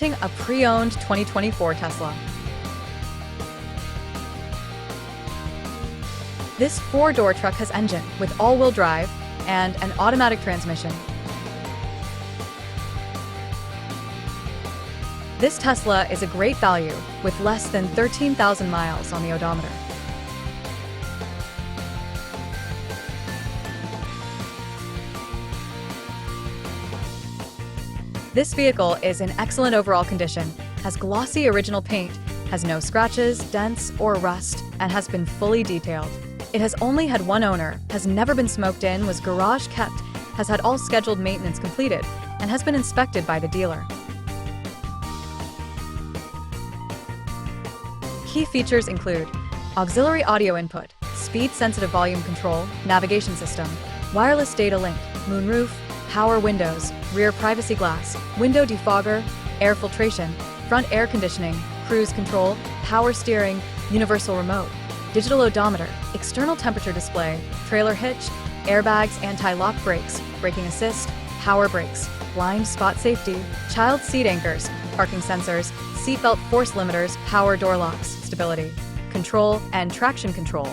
A pre-owned 2024 Tesla. This four-door truck has engine with all-wheel drive and an automatic transmission. This Tesla is a great value with less than 13,000 miles on the odometer. This vehicle is in excellent overall condition, has glossy original paint, has no scratches, dents, or rust, and has been fully detailed. It has only had one owner, has never been smoked in, was garage kept, has had all scheduled maintenance completed, and has been inspected by the dealer. Key features include auxiliary audio input, speed-sensitive volume control, navigation system, wireless data link, moonroof, power windows, rear privacy glass, window defogger, air filtration, front air conditioning, cruise control, power steering, universal remote, digital odometer, external temperature display, trailer hitch, airbags, anti-lock brakes, braking assist, power brakes, blind spot safety, child seat anchors, parking sensors, seatbelt force limiters, power door locks, stability, control, and traction control.